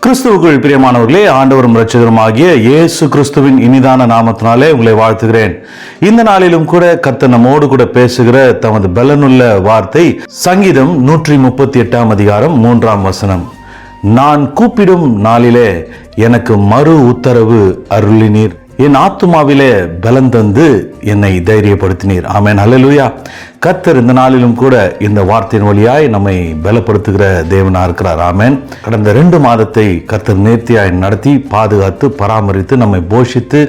கிறிஸ்துவுக்குள் பிரியமானவர்களே, ஆண்டவரும் இரட்சகருமாகிய இயேசு கிறிஸ்துவின் இனிதான நாமத்தினாலே உங்களை வாழ்த்துகிறேன். இந்த நாளிலும் கூட கர்த்தர் நம்மோடு கூட பேசுகிற தமது பலனுள்ள வார்த்தை சங்கீதம் 138 அதிகாரம் 3 வசனம். நான் கூப்பிடும் நாளிலே எனக்கு மறு உத்தரவு அருளினீர், என் ஆத்துமாவிலே பலன் தந்து என்னை தைரியப்படுத்தினீர். ஆமென், ஹல்லேலூயா. கர்த்தர் இந்த நாளிலும் கூட இந்த வார்த்தையின் வழியாய் நம்மை பலப்படுத்துகிற தேவனா இருக்கிறார். ஆமென். கடந்த 2 மாதத்தை கர்த்தர் நேர்த்தியாய் நடத்தி பாதுகாத்து பராமரித்து நம்மை போஷித்து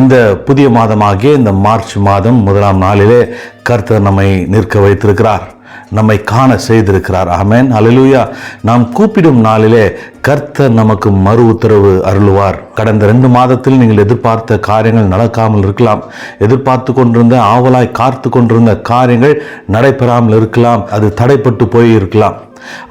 இந்த புதிய மாதமாகிய இந்த மார்ச் மாதம் 1ஆம் நாளிலே கர்த்தர் நம்மை நிற்க வைத்திருக்கிறார், நம்மை காண செய்திருக்கிறார். ஆமென், ஹல்லேலூயா. நாம் கூப்பிடும் நாளிலே கர்த்தர் நமக்கு மறு உத்தரவு அருளுவார். கடந்த 2 மாதத்தில் நீங்கள் எதிர்பார்த்த காரியங்கள் நடக்காமல் இருக்கலாம், எதிர்பார்த்து கொண்டிருந்த ஆவலாய் காத்து கொண்டிருந்த காரியங்கள் நடைபெறாமல் இருக்கலாம், அது தடைப்பட்டு போய் இருக்கலாம்.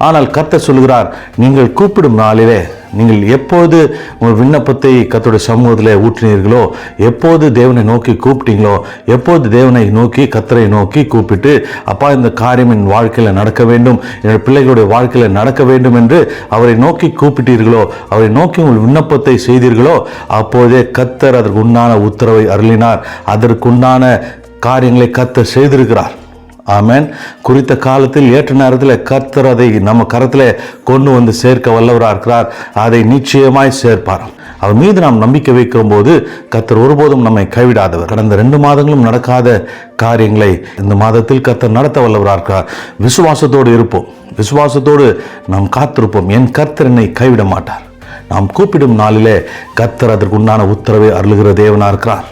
ஆனால் கர்த்தர் சொல்கிறார், நீங்கள் கூப்பிடும் நாளிலே நீங்கள் எப்போது உங்கள் விண்ணப்பத்தை கர்த்தருடைய சமூகத்தில் ஊற்றினீர்களோ, எப்போது தேவனை நோக்கி கூப்பிட்டீங்களோ, எப்போது தேவனை நோக்கி கர்த்தரை நோக்கி கூப்பிட்டு அப்பா இந்த காரியம் என் வாழ்க்கையில் நடக்க வேண்டும், என்னுடைய பிள்ளைகளுடைய வாழ்க்கையில் நடக்க வேண்டும் என்று அவரை நோக்கி கூப்பிட்டீர்களோ, அவரை நோக்கி உங்கள் விண்ணப்பத்தை செய்தீர்களோ, அப்போதே கர்த்தர் அதற்கு உண்டான உத்தரவை அருளினார், அதற்குண்டான காரியங்களை கர்த்தர் செய்திருக்கிறார். ஆமென். குறித்த காலத்தில் ஏற்ற நேரத்தில் கர்த்தர் அதை நம்ம கரத்தில் கொண்டு வந்து சேர்க்க வல்லவராக இருக்கிறார். அதை நிச்சயமாய் சேர்ப்பார். அவர் மீது நாம் நம்பிக்கை வைக்கும் போது கர்த்தர் ஒருபோதும் நம்மை கைவிடாதவர். கடந்த 2 மாதங்களும் நடக்காத காரியங்களை இந்த மாதத்தில் கர்த்தர் நடத்த வல்லவராக இருக்கிறார். விசுவாசத்தோடு இருப்போம், விசுவாசத்தோடு நாம் காத்திருப்போம். என் கர்த்தர் என்னை கைவிட மாட்டார். நாம் கூப்பிடும் நாளிலே கர்த்தர் அதற்கு உண்டான உத்தரவை அருளுகிற தேவனா இருக்கிறார்,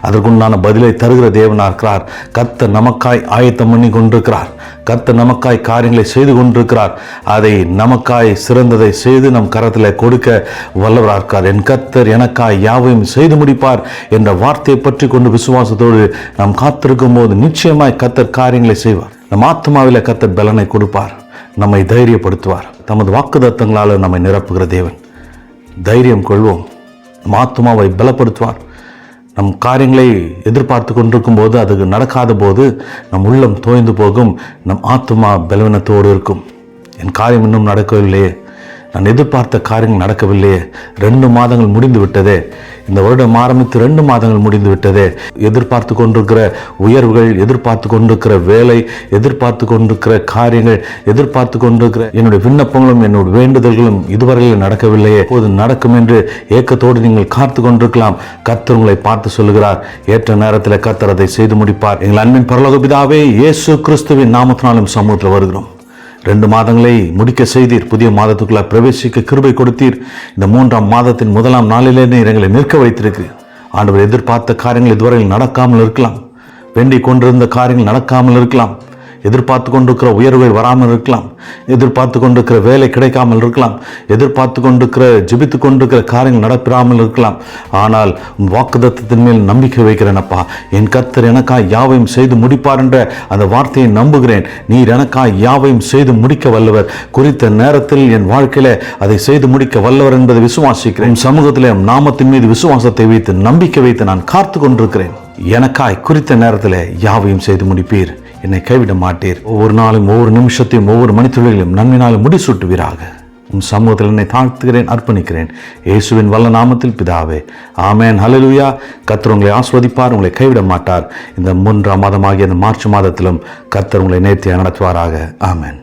அதற்குண்டான பதிலை தருகிற தேவனா இருக்கிறார். கர்த்தர் நமக்காய் ஆயத்தம் பண்ணி கொண்டிருக்கிறார், கர்த்தர் நமக்காய் காரியங்களை செய்து கொண்டிருக்கிறார். அதை நமக்காய் சிறந்ததை செய்து நம் கரத்தில் கொடுக்க வல்லவராக இருக்கிறார். என் கர்த்தர் எனக்காய் யாவையும் செய்து முடிப்பார் என்ற வார்த்தையை பற்றி கொண்டு விசுவாசத்தோடு நாம் காத்திருக்கும் போது நிச்சயமாய் கர்த்தர் காரியங்களை செய்வார். நம் ஆத்மாவில் கர்த்தர் பலனை கொடுப்பார், நம்மை தைரியப்படுத்துவார். தமது வாக்குத்தத்தங்களால் நம்மை நிரப்புகிற தேவன். தைரியம் கொள்வோம், நம் ஆத்மாவை பலப்படுத்துவார். நம் காரியங்களை எதிர்பார்த்து கொண்டிருக்கும் போது அது நடக்காத போது நம் உள்ளம் தோய்ந்து போகும், நம் ஆத்மா பலவீனத்தோடு இருக்கும். என் காரியம் இன்னும் நடக்கவில்லையே, நான் எதிர்பார்த்த காரியங்கள் நடக்கவில்லையே, 2 மாதங்கள் முடிந்து விட்டதே, இந்த வருடம் ஆரம்பித்து 2 மாதங்கள் முடிந்து விட்டதே, எதிர்பார்த்து கொண்டிருக்கிற உயர்வுகள், எதிர்பார்த்து கொண்டிருக்கிற வேலை, எதிர்பார்த்து கொண்டிருக்கிற காரியங்கள், எதிர்பார்த்து கொண்டிருக்கிற என்னுடைய விண்ணப்பங்களும் என்னுடைய வேண்டுதல்களும் இதுவரையில் நடக்கவில்லையே, போது நடக்கும் என்று ஏக்கத்தோடு நீங்கள் காத்து கொண்டிருக்கலாம். கர்த்தர் உங்களை பார்த்து சொல்லுகிறார், ஏற்ற நேரத்தில் கர்த்தர் அதை செய்து முடிப்பார். எங்கள் அன்பின் பரலோக பிதாவே, இயேசு கிறிஸ்துவின் நாமத்தினாலும் சமூகத்தில் வருகிறோம். 2 மாதங்களை முடிக்க செய்தீர், புதிய மாதத்துக்குள்ள பிரவேசிக்க கிருபை கொடுத்தீர். இந்த 3ஆம் மாதத்தின் 1ஆம் நாளிலே நீர் எங்களை நிற்க வைத்திருக்கு. ஆண்டவர், எதிர்பார்த்த காரியங்கள் இதுவரையில் நடக்காமல் இருக்கலாம், வேண்டிக் கொண்டிருந்த காரியங்கள் நடக்காமல் இருக்கலாம், எதிர்பார்த்து கொண்டிருக்கிற உயர்வுகள் வராமல் இருக்கலாம், எதிர்பார்த்து கொண்டிருக்கிற வேலை கிடைக்காமல் இருக்கலாம், எதிர்பார்த்து கொண்டிருக்கிற ஜெபித்து கொண்டிருக்கிற காரியங்கள் நடப்பெறாமல் இருக்கலாம். ஆனால் வாக்குத்தத்தத்தின் மேல் நம்பிக்கை வைக்கிறேனப்பா. என் கர்த்தர் எனக்காய் யாவையும் செய்து முடிப்பார் என்ற அந்த வார்த்தையை நம்புகிறேன். நீர் எனக்காய் யாவையும் செய்து முடிக்க வல்லவர், குறித்த நேரத்தில் என் வாழ்க்கையில அதை செய்து முடிக்க வல்லவர் என்பதை விசுவாசிக்கிறேன். சமூகத்திலே நாமத்தின் மீது விசுவாசத்தை வைத்து நம்பிக்கை வைத்து நான் காத்து கொண்டிருக்கிறேன். எனக்காய் குறித்த நேரத்தில் யாவையும் செய்து முடிப்பீர், என்னை கைவிட மாட்டீர். ஒவ்வொரு நாளும், ஒவ்வொரு நிமிஷத்தையும், ஒவ்வொரு மணித்துளிகளிலும் நன்மையினாலும் முடிசூட்டுவீராக. உன் சமூகத்தில் என்னை தாழ்த்துகிறேன், அர்ப்பணிக்கிறேன். இயேசுவின் வல்ல நாமத்தில் பிதாவே, ஆமென், ஹல்லேலூயா. கர்த்தர் உங்களை ஆஸ்வதிப்பார், உங்களை கைவிட மாட்டார். இந்த 3ஆம் மாதமாகிய இந்த மார்ச் மாதத்திலும் கர்த்தர் உங்களை நேர்த்தியாக நடத்துவாராக. ஆமென்.